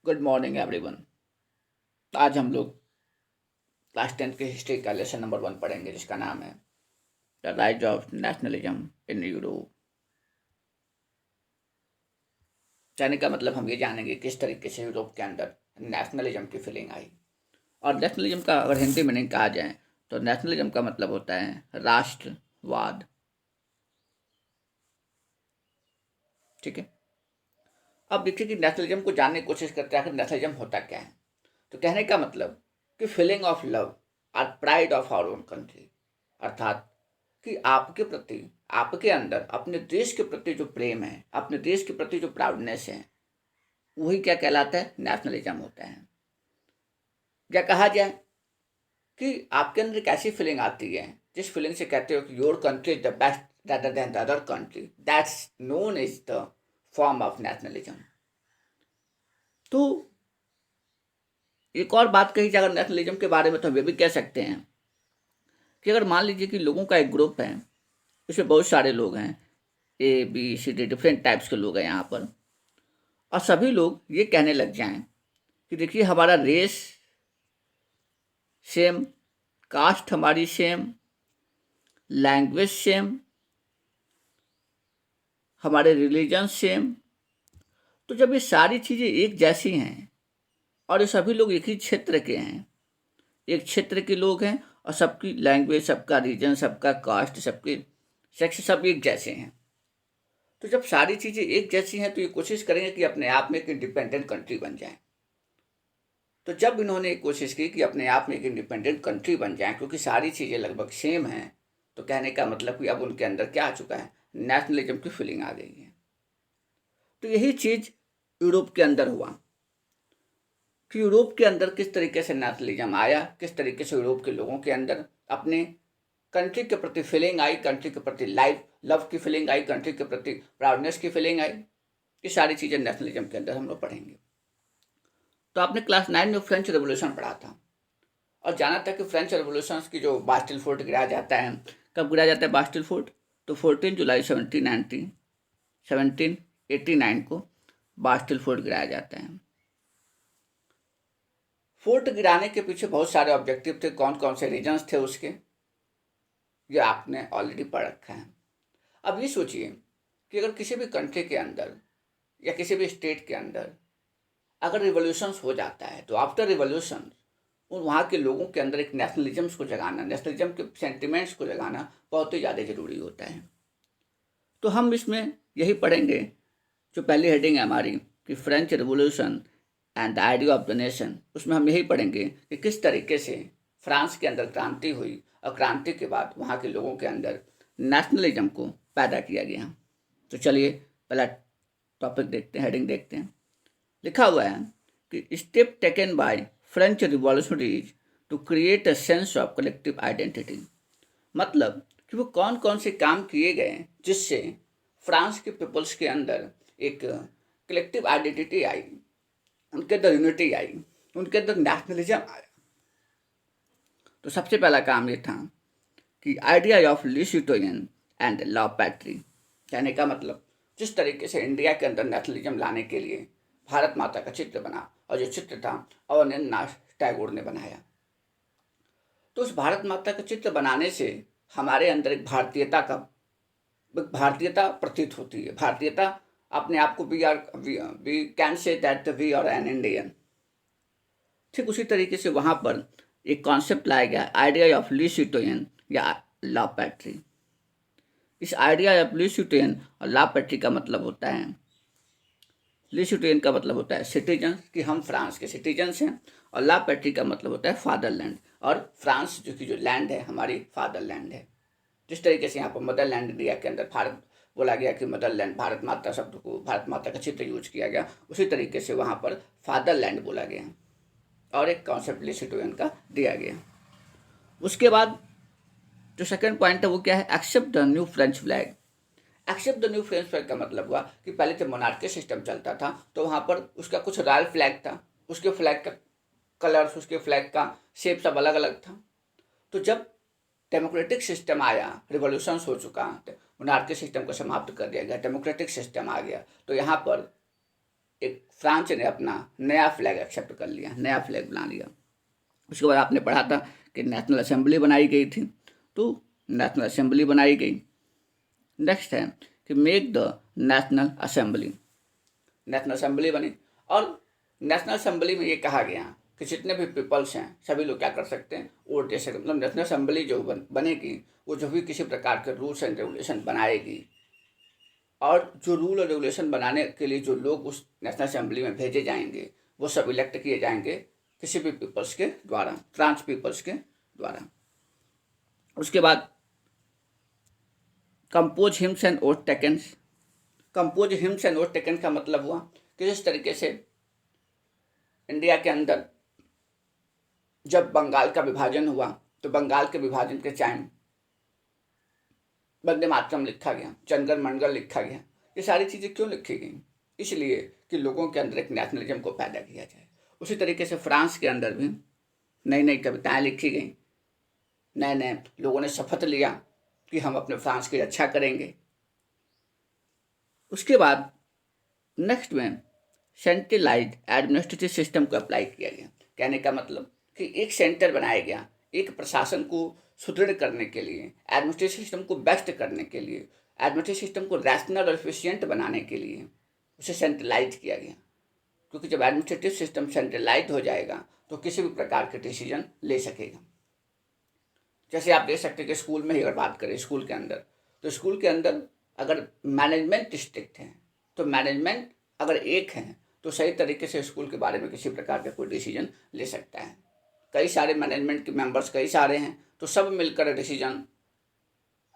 Good morning everyone. आज हम लोग क्लास 10 के हिस्ट्री का लेसन नंबर 1 पढ़ेंगे, जिसका नाम है the rise of nationalism in Europe. कहने का मतलब हम ये जानेंगे किस तरीके से यूरोप के अंदर नेशनलिज्म की फीलिंग आई। और नेशनलिज्म का अगर हिंदी मीनिंग कहा जाए तो नेशनलिज्म का मतलब होता है राष्ट्रवाद। ठीक है, अब देखिए कि नेशनलिज्म को जानने की कोशिश करते हैं आखिर नेशनलिज्म होता क्या है। तो कहने का मतलब कि फीलिंग ऑफ लव और pride of our own country, अर्थात कि आपके प्रति, आपके अंदर अपने देश के प्रति जो प्रेम है, अपने देश के प्रति जो प्राउडनेस है, वही क्या कहलाता है, नेशनलिज्म होता है। क्या कहा जाए कि आपके अंदर एक ऐसी फीलिंग आती है जिस फीलिंग से कहते हो कि your country is the best rather than the other country, that's known as the form of nationalism। तो एक और बात कही जाए अगर नेशनलिज्म के बारे में तो हम ये भी कह सकते हैं कि अगर मान लीजिए कि लोगों का एक ग्रुप है, इसमें बहुत सारे लोग हैं, A B C D different types के लोग हैं यहाँ पर, और सभी लोग ये कहने लग जाएं कि देखिए हमारा रेस सेम, कास्ट हमारी सेम, लैंग्वेज सेम, हमारे रिलीजन सेम। तो जब ये सारी चीज़ें एक जैसी हैं और ये सभी लोग एक ही क्षेत्र के हैं, एक क्षेत्र के लोग हैं, और सबकी लैंग्वेज, सबका रीजन, सबका कास्ट, सबके सेक्स सब एक जैसे हैं, तो जब सारी चीज़ें एक जैसी हैं तो ये कोशिश करेंगे कि अपने आप में एक इंडिपेंडेंट कंट्री बन जाए। तो जब इन्होंने कोशिश की कि अपने आप में एक इंडिपेंडेंट कंट्री बन जाए, क्योंकि सारी चीज़ें लगभग सेम हैं, तो कहने का मतलब कि अब उनके अंदर क्या आ चुका है, नेशनलिज्म की फीलिंग आ गई है। तो यही चीज़ यूरोप के अंदर हुआ कि यूरोप के अंदर किस तरीके से नेशनलिज्म आया, किस तरीके से यूरोप के लोगों के अंदर अपने कंट्री के प्रति फीलिंग आई, कंट्री के प्रति लाइफ लव की फीलिंग आई, कंट्री के प्रति प्राउडनेस की फीलिंग आई। ये सारी चीज़ें नेशनलिज्म के अंदर हम लोग पढ़ेंगे। तो आपने क्लास 9 में फ्रेंच रेवोल्यूशन पढ़ा था और जाना था कि फ्रेंच रेवोल्यूशन की जो बास्टिल फोर्ट गिराया जाता है, कब गिराया जाता है बास्टिल फोर्ट, तो 14 जुलाई 1789 को बास्टिल फोर्ट गिराया जाता है। फोर्ट गिराने के पीछे बहुत सारे ऑब्जेक्टिव थे, कौन कौन से रीजन्स थे उसके, ये आपने ऑलरेडी पढ़ रखा है। अब ये सोचिए कि अगर किसी भी कंट्री के अंदर या किसी भी स्टेट के अंदर अगर रिवोल्यूशंस हो जाता है तो आफ्टर रिवोल्यूशन वहाँ के लोगों के अंदर एक नेशनलिज्म को जगाना, नेशनलिज्म के सेंटिमेंट्स को जगाना बहुत ही ज़्यादा ज़रूरी होता है। तो हम इसमें यही पढ़ेंगे, जो पहली हेडिंग है हमारी कि French revolution and the idea of the nation, उसमें हम यही पढ़ेंगे कि किस तरीके से फ्रांस के अंदर क्रांति हुई और क्रांति के बाद वहाँ के लोगों के अंदर नेशनलिज्म को पैदा किया गया। तो चलिए पहला टॉपिक देखते हैं, हेडिंग देखते हैं। लिखा हुआ है कि step taken by French revolutionaries to create a sense of collective identity, मतलब कि वो कौन कौन से काम किए गए जिससे फ्रांस के पीपल्स के अंदर एक कलेक्टिव आइडेंटिटी आई, उनके अंदर यूनिटी आई, उनके अंदर नेशनलिज्म आया। तो सबसे पहला काम ये था कि आइडिया ऑफ ली सिटोयन एंड लॉ पैट्री, कहने का मतलब जिस तरीके से इंडिया के अंदर नेशनलिज्म लाने के लिए भारत माता का चित्र बना, और जो चित्र था अवनींद्रनाथ टैगोर ने बनाया। तो उस भारत माता का चित्र बनाने से हमारे अंदर एक भारतीयता प्रतीत होती है। भारतीयता अपने आप को we can say that we are an Indian. ठीक उसी तरीके से वहाँ पर एक कॉन्सेप्ट लाया गया, आइडिया ऑफ ली सिटोयन या लॉ पैट्री। इस आइडिया ऑफ ली सिटोयन और लॉ पैट्री का मतलब होता है, ली सिटोयन का मतलब होता है सिटीजन, कि हम फ्रांस के सिटीजन्स हैं, और ला पैट्री का मतलब होता है फादरलैंड, और फ्रांस जो लैंड है हमारी फादरलैंड है। जिस तरीके से यहाँ पर मदरलैंड इंडिया के अंदर भारत बोला गया कि मदरलैंड, भारत माता शब्द को, भारत माता का चित्र यूज किया गया, उसी तरीके से वहाँ पर फादरलैंड बोला गया और एक कॉन्सेप्ट ली सिटोयन का दिया गया। उसके बाद जो सेकंड पॉइंट है वो क्या है, accept the new French flag. Accept the new French flag का मतलब हुआ कि पहले जब मोनार्की सिस्टम चलता था तो वहाँ पर उसका कुछ रॉयल फ्लैग था, उसके फ्लैग का कलर्स, उसके फ्लैग का शेप सब अलग अलग था। तो जब डेमोक्रेटिक सिस्टम आया, रिवॉल्यूशंस हो चुका, मोनार्की सिस्टम को समाप्त कर दिया गया, डेमोक्रेटिक सिस्टम आ गया, तो यहाँ पर एक फ्रांस ने अपना नया फ्लैग एक्सेप्ट कर लिया, नया फ्लैग बना लिया। उसके बाद आपने पढ़ा था कि नेशनल असेंबली बनाई गई थी, तो नेशनल असेंबली बनाई गई। नेक्स्ट है कि make the national assembly, national assembly बनी। और नेशनल असेंबली में ये कहा गया कि जितने भी पीपल्स हैं सभी लोग क्या कर सकते हैं, वोट दे सकते। मतलब नेशनल असेंबली जो बनेगी वो जो भी किसी प्रकार के रूल्स एंड रेगुलेशन बनाएगी, और जो रूल और रेगुलेशन बनाने के लिए जो लोग उस नेशनल असेंबली में भेजे जाएंगे वो सब इलेक्ट किए जाएंगे किसी भी पीपल्स के द्वारा, फ्रांस पीपल्स के द्वारा। उसके बाद compose hymns and oath takens. Compose hymns and oath taken का मतलब हुआ कि जिस तरीके से इंडिया के अंदर जब बंगाल का विभाजन हुआ तो बंगाल के विभाजन के टाइम वंदे मातरम लिखा गया, जनगण मनगढ़ लिखा गया। ये सारी चीज़ें क्यों लिखी गई? इसलिए कि लोगों के अंदर एक नेशनलिज्म को पैदा किया जाए। उसी तरीके से फ्रांस के अंदर भी नई नई कविताएं लिखी गई, नए नए लोगों ने शपथ लिया कि हम अपने फ्रांस की रक्षा करेंगे। उसके बाद नेक्स्ट में सेंट्रलाइज्ड एडमिनिस्ट्रेटिव सिस्टम को अप्लाई किया गया। कहने का मतलब कि एक सेंटर बनाया गया, एक प्रशासन को सुदृढ़ करने के लिए, एडमिनिस्ट्रेटिव सिस्टम को बेस्ट करने के लिए, एडमिनिस्ट्रेटिव सिस्टम को रैशनल और एफिशिएंट बनाने के लिए उसे सेंट्रलाइज किया गया। क्योंकि जब एडमिनिस्ट्रेटिव सिस्टम सेंट्रलाइज हो जाएगा तो किसी भी प्रकार के डिसीजन ले सकेगा। जैसे आप देख सकते हैं कि स्कूल में ही अगर बात करें, स्कूल के अंदर, तो स्कूल के अंदर अगर मैनेजमेंट स्ट्रिक्ट है तो मैनेजमेंट अगर एक है तो सही तरीके से स्कूल के बारे में किसी प्रकार का कोई डिसीजन ले सकता है। कई सारे मैनेजमेंट के मेंबर्स कई सारे हैं तो सब मिलकर डिसीजन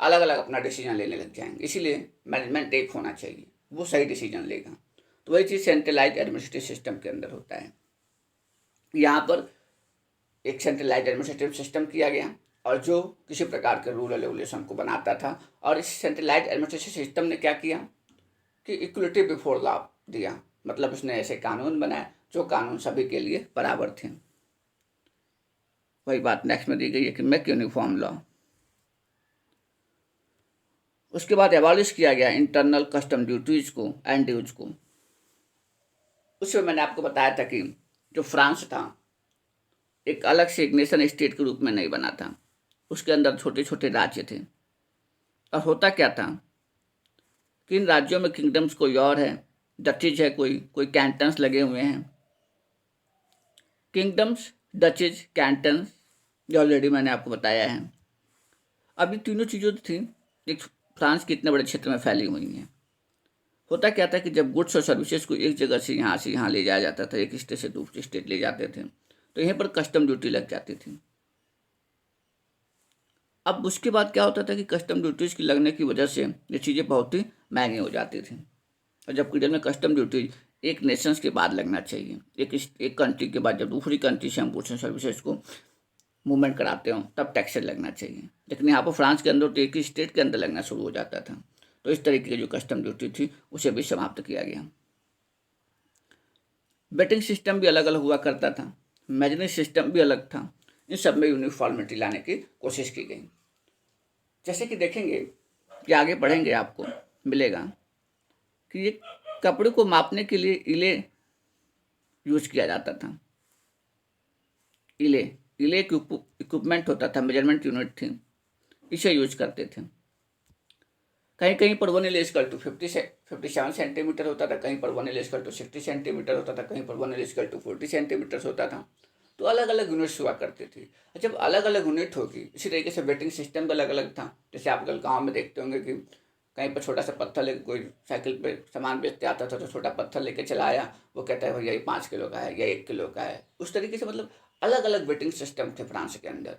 अलग अलग अपना डिसीजन लेने लग जाएंगे। इसीलिए मैनेजमेंट एक होना चाहिए, वो सही डिसीजन लेगा। तो वही चीज़ सेंट्रलाइज एडमिनिस्ट्रेटिव सिस्टम के अंदर होता है। यहाँ पर एक सेंट्रलाइज एडमिनिस्ट्रेटिव सिस्टम किया गया और जो किसी प्रकार के रूल और रेगुलेशन को बनाता था। और इस सेंट्रलाइज एडमिनिस्ट्रेटिव सिस्टम ने क्या किया कि इक्वलिटी बिफोर लॉ दिया। मतलब उसने ऐसे कानून बनाए जो कानून सभी के लिए बराबर थे। वही बात नेक्स्ट में दी गई है कि मेक यूनिफॉर्म लॉ। उसके बाद एबॉलिश किया गया इंटरनल कस्टम ड्यूटीज को एंड ड्यूज को। उसमें मैंने आपको बताया था कि जो फ्रांस था एक अलग से एक नेशन स्टेट के रूप में नहीं बना था, उसके अंदर छोटे छोटे राज्य थे। और होता क्या था कि इन राज्यों में किंगडम्स कोई और है, डचेज है, कोई कैंटन्स लगे हुए हैं। किंगडम्स, डचेज, कैंटन्स, ये ऑलरेडी मैंने आपको बताया है। अब ये तीनों चीज़ें थी एक फ्रांस के इतने बड़े क्षेत्र में फैली हुई हैं। होता क्या था कि जब गुड्स और सर्विसेज को एक जगह से यहाँ ले जाया जाता था, एक स्टेट से दूसरे स्टेट ले जाते थे, तो यहीं पर कस्टम ड्यूटी लग जाती थी। अब उसके बाद क्या होता था कि कस्टम ड्यूटीज़ की लगने की वजह से ये चीज़ें बहुत ही महंगी हो जाती थी। और जबकि रियल में कस्टम ड्यूटी एक नेशंस के बाद लगना चाहिए, एक कंट्री के बाद जब दूसरी कंट्री से हम गुड्स एंड सर्विसेज को मूवमेंट कराते हो तब टैक्सेस लगना चाहिए। लेकिन यहाँ पर फ्रांस के अंदर तो एक ही स्टेट के अंदर लगना शुरू हो जाता था। तो इस तरीके की जो कस्टम ड्यूटी थी उसे भी समाप्त किया गया। बेटिंग सिस्टम भी अलग अलग हुआ करता था, मैजनिंग सिस्टम भी अलग था। इन सब में यूनिफॉर्मिटी लाने की कोशिश की गई। जैसे कि देखेंगे कि आगे पढ़ेंगे आपको मिलेगा कि ये कपड़े को मापने के लिए इले यूज किया जाता था। इले इक्विपमेंट होता था, मेजरमेंट यूनिट थी, इसे यूज करते थे। कहीं कहीं पर 1 इक्वल टू 57 सेंटीमीटर होता था, कहीं पर 1 इक्वल टू 60 सेंटीमीटर होता था, कहीं पर 1 इक्वल टू 40 सेंटीमीटर होता था। तो अलग अलग यूनिट्स हुआ करती थी। जब अलग अलग यूनिट होगी इसी तरीके से वेटिंग सिस्टम भी अलग अलग था। जैसे आप कल गाँव में देखते होंगे कि कहीं पर छोटा सा पत्थर लेकर कोई साइकिल पे सामान बेचते आता था तो छोटा पत्थर लेके चला आया, वो कहता है भैया ये 5 किलो का है या 1 किलो का है। उस तरीके से मतलब अलग अलग वेटिंग सिस्टम थे फ्रांस के अंदर,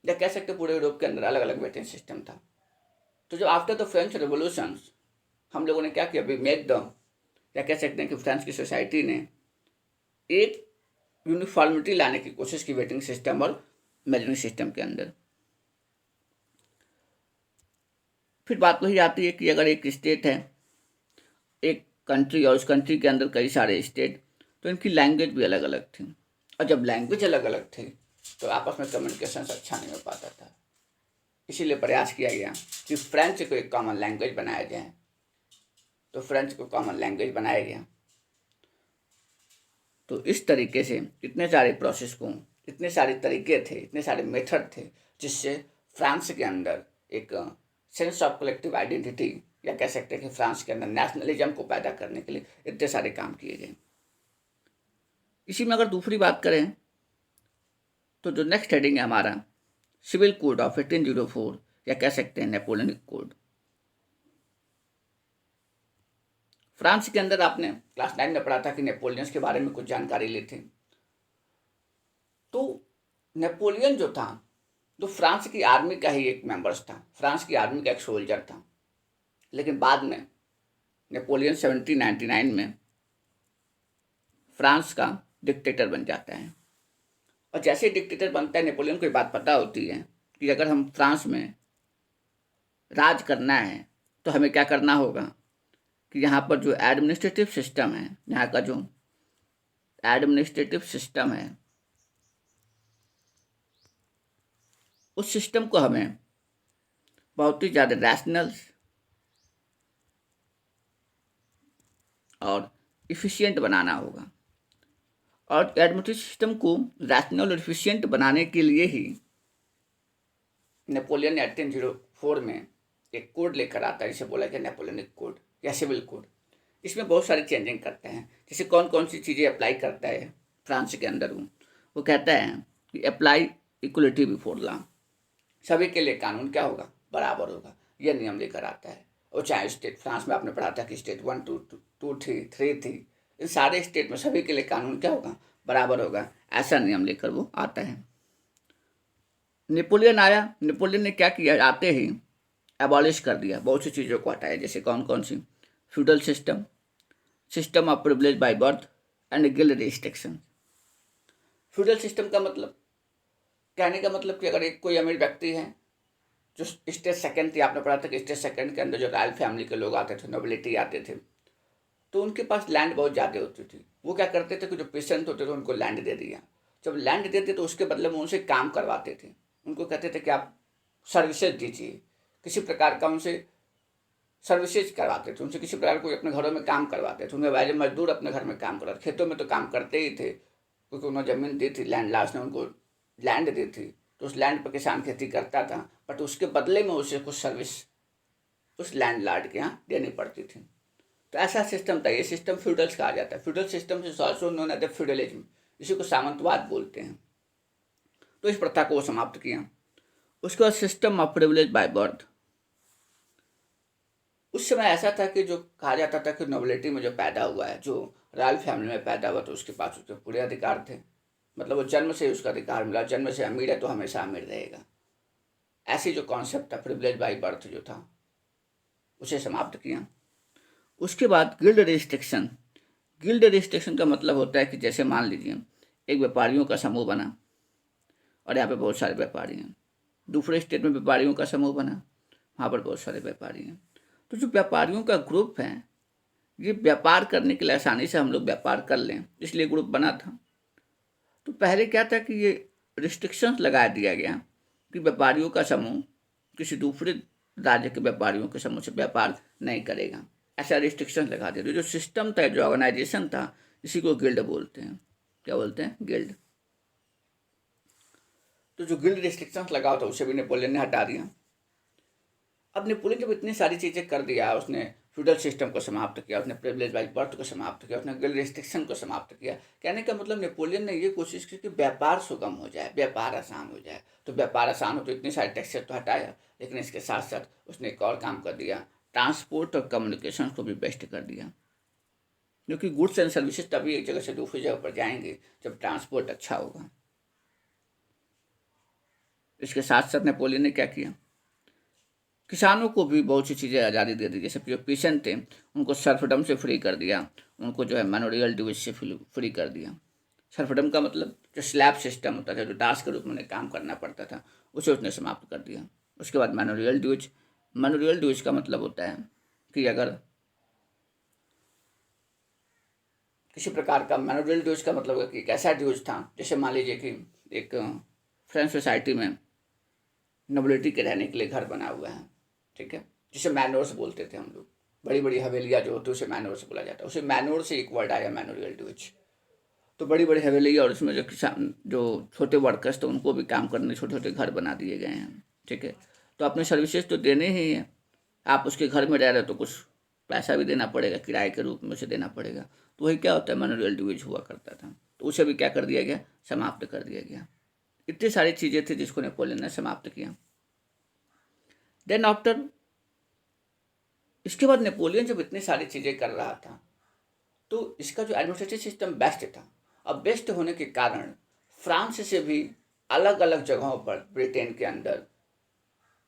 या कह सकते पूरे यूरोप के अंदर अलग अलग वेटिंग सिस्टम था। तो जब आफ्टर द फ्रेंच रेवोल्यूशन हम लोगों ने क्या किया, अभी मेक द, या कह सकते हैं कि फ्रांस की सोसाइटी ने एक यूनिफॉर्मिटी लाने की कोशिश की वेटिंग सिस्टम और मेजरिंग सिस्टम के अंदर। फिर बात वही आती है कि अगर एक स्टेट है, एक कंट्री, और उस कंट्री के अंदर कई सारे स्टेट, तो इनकी लैंग्वेज भी अलग अलग थी। और जब लैंग्वेज अलग अलग थी तो आपस में कम्युनिकेशन अच्छा नहीं हो पाता था। इसीलिए प्रयास किया गया कि फ्रेंच को एक कॉमन लैंग्वेज बनाया जाए। तो फ्रेंच को कॉमन लैंग्वेज बनाया गया। तो इस तरीके से इतने सारे प्रोसेस को, इतने सारे तरीके थे, इतने सारे मेथड थे, जिससे फ्रांस के अंदर एक सेंस ऑफ कलेक्टिव आइडेंटिटी, या कह सकते हैं कि फ्रांस के अंदर नेशनलिज्म को पैदा करने के लिए इतने सारे काम किए गए। इसी में अगर दूसरी बात करें तो जो नेक्स्ट हेडिंग है हमारा सिविल कोड ऑफ 1804, या कह सकते हैं नेपोलियनिक कोड। फ्रांस के अंदर आपने क्लास 9 में पढ़ा था कि नेपोलियंस के बारे में कुछ जानकारी ली थी। तो नेपोलियन जो था, जो फ्रांस की आर्मी का ही एक मेंबर्स था, फ्रांस की आर्मी का एक सोल्जर था, लेकिन बाद में नेपोलियन 1799 में फ्रांस का डिक्टेटर बन जाता है। और जैसे ही डिक्टेटर बनता है, नेपोलियन को ये बात पता होती है कि अगर हम फ्रांस में राज करना है तो हमें क्या करना होगा कि यहाँ पर जो एडमिनिस्ट्रेटिव सिस्टम है, यहाँ का जो एडमिनिस्ट्रेटिव सिस्टम है, उस सिस्टम को हमें बहुत ही ज़्यादा रैशनल और इफ़िशियंट बनाना होगा। और एडमिनिस्ट्रेटिव सिस्टम को रैशनल और इफ़िशियंट बनाने के लिए ही नेपोलियन 1804 में एक कोड लेकर आता है, जिसे बोला गया नेपोलियनिक कोड या सिविल कोड। इसमें बहुत सारी चेंजिंग करते हैं। जैसे कौन कौन सी चीज़ें अप्लाई करता है फ्रांस के अंदर, वो कहता है कि अप्लाई इक्वलिटी बिफोर लॉ, सभी के लिए कानून क्या होगा, बराबर होगा। यह नियम लेकर आता है। और चाहे स्टेट, फ्रांस में आपने पढ़ा था कि स्टेट 1 2 2 3 थी, इन सारे स्टेट में सभी के लिए कानून क्या होगा, बराबर होगा। ऐसा नियम लेकर वो आता है। नेपोलियन आया, नेपोलियन ने क्या किया, आते ही एबॉलिश कर दिया, बहुत सी चीज़ों को हटाया। जैसे कौन कौन सी, feudal system, system of privilege by birth and guild restriction. Feudal system का मतलब, कहने का मतलब कि अगर एक कोई अमीर व्यक्ति है, जो स्टेज सेकंड थी, आपने पढ़ा था कि स्टेज सेकंड के अंदर जो रॉयल फैमिली के लोग आते थे, नोबिलिटी आते थे, तो उनके पास लैंड बहुत ज़्यादा होती थी। वो क्या करते थे कि जो पेशेंट होते थे उनको लैंड दे दिया। जब लैंड देते तो उसके बदले में उनसे काम करवाते थे। उनको कहते थे कि आप सर्विसेज दीजिए, किसी प्रकार का उनसे सर्विसेज करवाते थे, उनसे किसी प्रकार कोई अपने घरों में काम करवाते थे। उन्हें एज ए मजदूर अपने घर में काम करवाते, खेतों में तो काम करते ही थे, क्योंकि उन्होंने ज़मीन दी थी, लैंड लॉर्ड्स ने उनको लैंड दी थी, तो उस लैंड पर किसान खेती करता था, बट उसके बदले में उसे कुछ सर्विस उस लैंड लॉर्ड के यहाँ देनी पड़ती थी। तो ऐसा सिस्टम था। ये सिस्टम फ्यूडल्स कहा जाता है। फ्यूडल सिस्टम से also known as the feudalism, इसी को सामंतवाद बोलते हैं। तो इस प्रथा को समाप्त किया। उसके बाद system of privilege by birth. उस समय ऐसा था कि जो कहा जाता था कि नोबिलिटी में जो पैदा हुआ है, जो रॉयल फैमिली में पैदा हुआ, तो उसके पास उसके पूरे अधिकार थे। मतलब वो जन्म से उसका अधिकार मिला, जन्म से अमीर है तो हमेशा अमीर रहेगा। ऐसी जो कॉन्सेप्ट था प्रिविलेज बाय बर्थ जो था, उसे समाप्त किया। उसके बाद गिल्ड रिस्ट्रिक्शन। गिल्ड रिस्ट्रिक्शन का मतलब होता है कि जैसे मान लीजिए एक व्यापारियों का समूह बना, और यहाँ पे बहुत सारे व्यापारी हैं। दूसरे स्टेट में व्यापारियों का समूह बना, वहाँ पर बहुत सारे व्यापारी हैं। तो जो व्यापारियों का ग्रुप है, ये व्यापार करने के लिए आसानी से हम लोग व्यापार कर लें, इसलिए ग्रुप बना था। तो पहले क्या था कि ये रिस्ट्रिक्शंस लगा दिया गया कि व्यापारियों का समूह किसी दूसरे राज्य के व्यापारियों के समूह से व्यापार नहीं करेगा। ऐसा रिस्ट्रिक्शन लगा दिया। जो सिस्टम था, जो ऑर्गेनाइजेशन था, इसी को गिल्ड बोलते हैं। क्या बोलते हैं? गिल्ड। तो जो गिल्ड रिस्ट्रिक्शंस लगा था, उसे भी नेपोलियन ने हटा दिया। अब नेपोलियन जब इतनी सारी चीज़ें कर दिया, उसने फ्यूडल सिस्टम को समाप्त किया, उसने प्रिविलेज बाय बर्थ को समाप्त किया, उसने गिल्ड रिस्ट्रिक्शन को समाप्त किया। कहने का मतलब नेपोलियन ने ये कोशिश की कि व्यापार सुगम हो जाए, व्यापार आसान हो जाए। तो व्यापार आसान हो तो इतनी सारी टैक्सेस तो हटाया, लेकिन इसके साथ साथ उसने एक और काम कर दिया, ट्रांसपोर्ट और कम्युनिकेशन को भी बेस्ट कर दिया। क्योंकि गुड्स एंड सर्विसेज तभी एक जगह से दूसरी जगह पर जाएंगे जब ट्रांसपोर्ट अच्छा होगा। इसके साथ साथ नेपोलियन ने क्या किया, किसानों को भी बहुत सी चीज़ें आज़ादी दे दी। जैसे जो पेशेंट थे उनको सर्फडम से फ्री कर दिया, उनको जो है मैनुअल ड्यूज से फ्री कर दिया। सर्फडम का मतलब जो स्लैब सिस्टम होता था, जो दास के रूप में उन्हें काम करना पड़ता था, उसे उसने समाप्त कर दिया। उसके बाद मैनुअल ड्यूज का मतलब होता है कि अगर किसी प्रकार का, मैनुअल ड्यूज का मतलब है कि एक ऐसा ड्यूज था, जैसे मान लीजिए कि एक फ्रेंच सोसाइटी में नोबिलिटी के रहने के लिए घर बना हुआ है, ठीक है, जिसे मैनोर्स बोलते थे हम लोग। बड़ी बड़ी हवेलियाँ जो होती है उसे मैनोर से बोला जाता है। उसे मैनोर से एक वर्ड आया, मैनुअल ड्यूज। तो बड़ी बड़ी हवेली और उसमें जो किसान जो छोटे वर्कर्स थे उनको भी काम करने छोटे छोटे घर बना दिए गए हैं, ठीक है। तो अपने सर्विसेज तो देने ही है, आप उसके घर में रह रहे हो तो कुछ पैसा भी देना पड़ेगा, किराए के रूप में उसे देना पड़ेगा। तो वही क्या होता है, मैनुअल ड्यूज हुआ करता था, तो उसे भी क्या कर दिया गया, समाप्त कर दिया गया। इतनी सारी चीज़ें थी जिसको नेपोलियन ने समाप्त किया। देन आफ्टर, इसके बाद नेपोलियन जब इतनी सारी चीज़ें कर रहा था तो इसका जो एडमिनिस्ट्रेटिव सिस्टम बेस्ट था। अब बेस्ट होने के कारण फ्रांस से भी अलग अलग जगहों पर, ब्रिटेन के अंदर,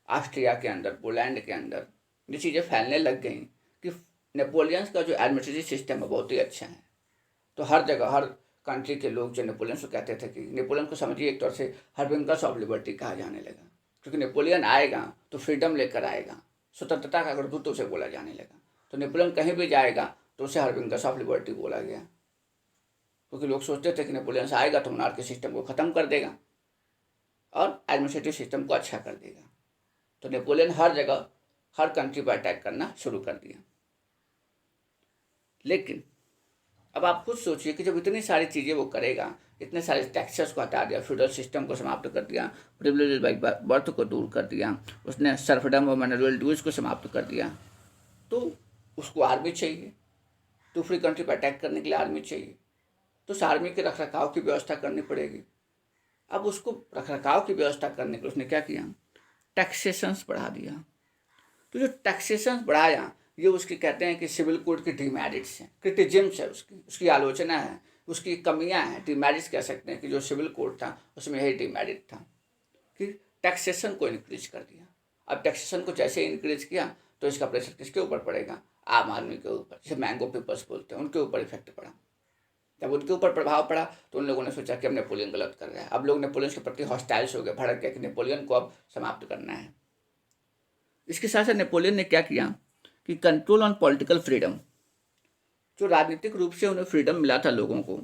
ऑस्ट्रिया के अंदर, पोलैंड के अंदर ये चीज़ें फैलने लग गई कि नेपोलियंस का जो एडमिनिस्ट्रेटिव सिस्टम है बहुत ही अच्छा है। तो हर जगह, हर कंट्री के लोग जो नेपोलियन को कहते थे कि नेपोलियन को समझिए एक तौर से हरबिंगस ऑफ लिबर्टी कहा जाने लगा, क्योंकि नेपोलियन आएगा तो फ्रीडम लेकर आएगा, स्वतंत्रता का अग्रदूत उसे बोला जाने लगा। तो नेपोलियन कहीं भी जाएगा तो उसे हरबिंगस ऑफ लिबर्टी बोला गया, क्योंकि लोग सोचते थे कि नेपोलियन आएगा तो मोनार्की सिस्टम को ख़त्म कर देगा और एडमिनिस्ट्रेटिव सिस्टम को अच्छा कर देगा। तो नेपोलियन हर जगह, हर कंट्री पर अटैक करना शुरू कर दिया। लेकिन अब आप खुद सोचिए कि जब इतनी सारी चीज़ें वो करेगा, इतने सारे टैक्सेस को हटा दिया, फ्यूडल सिस्टम को समाप्त कर दिया, प्रिविलेज बाई बर्थ को दूर कर दिया, उसने सर्फडम और मैनुअल ड्यूज को समाप्त कर दिया, तो उसको आर्मी चाहिए, दूसरी कंट्री पर अटैक करने के लिए आर्मी चाहिए, तो उस आर्मी के रख रखाव की व्यवस्था करनी पड़ेगी। अब उसको रख रखाव की व्यवस्था करने के लिए उसने क्या किया, टैक्सेशंस बढ़ा दिया। तो जो टैक्सेशंस बढ़ाया, ये उसकी कहते हैं कि सिविल कोड की डिमेरिट्स हैं, क्रिटिजिम्स है, उसकी आलोचना है, उसकी कमियां हैं, डिमेरिट्स कह सकते हैं कि जो सिविल कोड था उसमें यही डिमेरिट था कि टैक्सेशन को इंक्रीज कर दिया। अब टैक्सेशन को जैसे इंक्रीज किया तो इसका प्रेशर किसके ऊपर पड़ेगा, आम आदमी के ऊपर, जिसे मैंगो पीपल्स बोलते हैं, उनके ऊपर इफेक्ट पड़ा। जब उनके ऊपर प्रभाव पड़ा तो उन लोगों ने सोचा कि अब नेपोलियन गलत कर रहा है। अब लोग नेपोलियन के प्रति हॉस्टाइल्स हो गए, भड़क गए कि नेपोलियन को अब समाप्त करना है। इसके साथ साथ नेपोलियन ने क्या किया कि कंट्रोल ऑन पॉलिटिकल फ्रीडम, जो राजनीतिक रूप से उन्हें फ्रीडम मिला था लोगों को,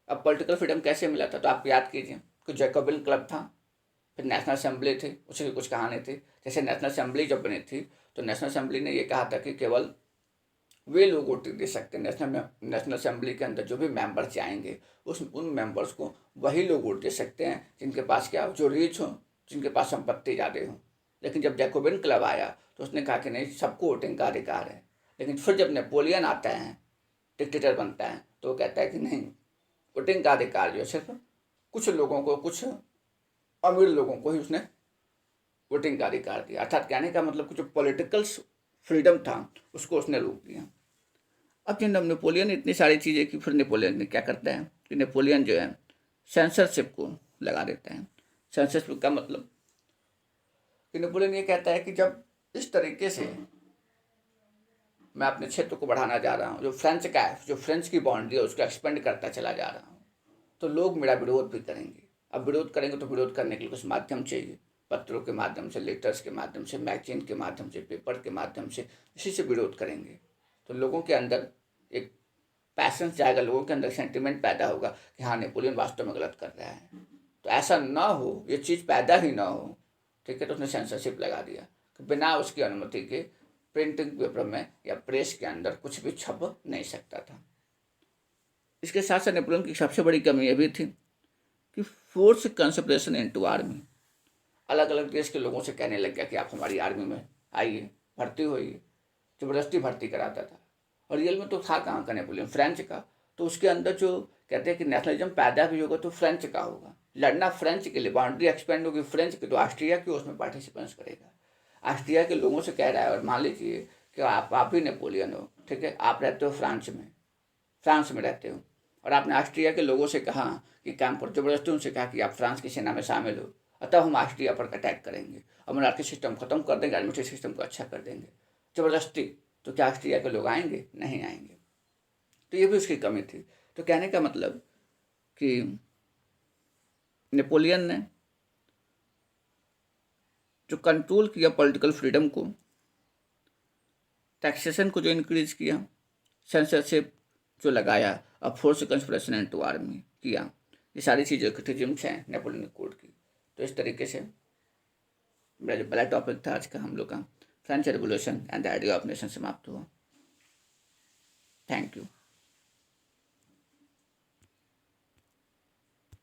अब पॉलिटिकल फ्रीडम कैसे मिला था, तो आप याद कीजिए कि जैकोबिन क्लब था, फिर नेशनल असेंबली थी, उसकी कुछ कहानी थी। जैसे नेशनल असेंबली जब बनी थी तो नेशनल असेंबली ने ये कहा था कि केवल वे लोग वोट दे सकते हैं, नेशनल असेंबली के अंदर जो भी मेंबर्स आएंगे उन मेंबर्स को वही लोग वोट दे सकते हैं जिनके पास क्या हो, जो रिच हो, जिनके पास संपत्ति ज़्यादा हो। लेकिन जब जैकोबिन क्लब आया तो उसने कहा कि नहीं, सबको वोटिंग का अधिकार है। लेकिन फिर जब नेपोलियन आता है, डिक्टेटर बनता है, तो वो कहता है कि नहीं, वोटिंग का अधिकार जो है सिर्फ कुछ लोगों को, कुछ अमीर लोगों को ही उसने वोटिंग का अधिकार दिया। अर्थात कहने का मतलब कि जो पॉलिटिकल फ्रीडम था उसको उसने रोक दिया। अब जब नेपोलियन ने इतनी सारी चीज़ें की, फिर नेपोलियन ने क्या करता है कि नेपोलियन जो है सेंसरशिप को लगा देता है। सेंसरशिप का मतलब कि नेपोलियन ये कहता है कि जब इस तरीके से मैं अपने क्षेत्र को बढ़ाना जा रहा हूँ, जो फ्रेंच का है, जो फ्रेंच की बाउंड्री है उसको एक्सपेंड करता चला जा रहा हूँ, तो लोग मेरा विरोध भी करेंगे। अब विरोध करेंगे तो विरोध करने के लिए कुछ माध्यम चाहिए, पत्रों के माध्यम से, लेटर्स के माध्यम से, मैगजीन के माध्यम से, पेपर के माध्यम से, इसी से विरोध करेंगे। तो लोगों के अंदर एक पैशन जाएगा, लोगों के अंदर सेंटिमेंट पैदा होगा कि हाँ, नेपोलियन वास्तव में गलत कर रहा है। तो ऐसा ना हो, ये चीज़ पैदा ही ना हो, ठीक है। तो उसने सेंसरशिप लगा दिया कि बिना उसकी अनुमति के प्रिंटिंग पेपर में या प्रेस के अंदर कुछ भी छप नहीं सकता था। इसके साथ साथ नेपोलियन की सबसे बड़ी कमी यह भी थी कि फोर्स कंसंट्रेशन इनटू आर्मी, अलग अलग देश के लोगों से कहने लग गया कि आप हमारी आर्मी में आइए, भर्ती होइए, ज़बरदस्ती भर्ती कराता था। और रियल में तो था कहाँ का नेपोलियन, फ्रेंच का। तो उसके अंदर जो कहते हैं कि नेशनलिज्म पैदा भी होगा तो फ्रेंच का होगा, लड़ना फ्रेंच के लिए, बाउंड्री एक्सपेंड होगी फ्रेंच की, तो ऑस्ट्रिया की उसमें पार्टिसिपेंस करेगा। ऑस्ट्रिया के लोगों से कह रहा है, और मान लीजिए कि आप ही नेपोलियन हो, ठीक है, आप रहते हो फ्रांस में रहते हो, और आपने ऑस्ट्रिया के लोगों से कहा कि काम पर, जबरदस्ती उनसे कहा कि आप फ्रांस की सेना में शामिल हो, अतः हम ऑस्ट्रिया पर अटैक करेंगे और मोनार्की सिस्टम खत्म कर देंगे, एडमिनिस्ट्रेटिव सिस्टम को अच्छा कर देंगे, जबरदस्ती। तो क्या ऑस्ट्रिया के लोग आएंगे? नहीं आएंगे। तो ये भी उसकी कमी थी। तो कहने का मतलब कि नेपोलियन ने जो कंट्रोल किया पॉलिटिकल फ्रीडम को, टैक्सेशन को जो इंक्रीज किया, सेंसरशिप जो लगाया, अब फोर्स कंस्पिरेशन इनटू आर्मी किया, ये सारी चीज़ें क्रिटिज्म्स हैं नेपोलियन कोड की। तो इस तरीके से मेरा जो पहला टॉपिक था आज का हम लोग का, French revolution and the idea of nation, समाप्त हुआ। Thank you.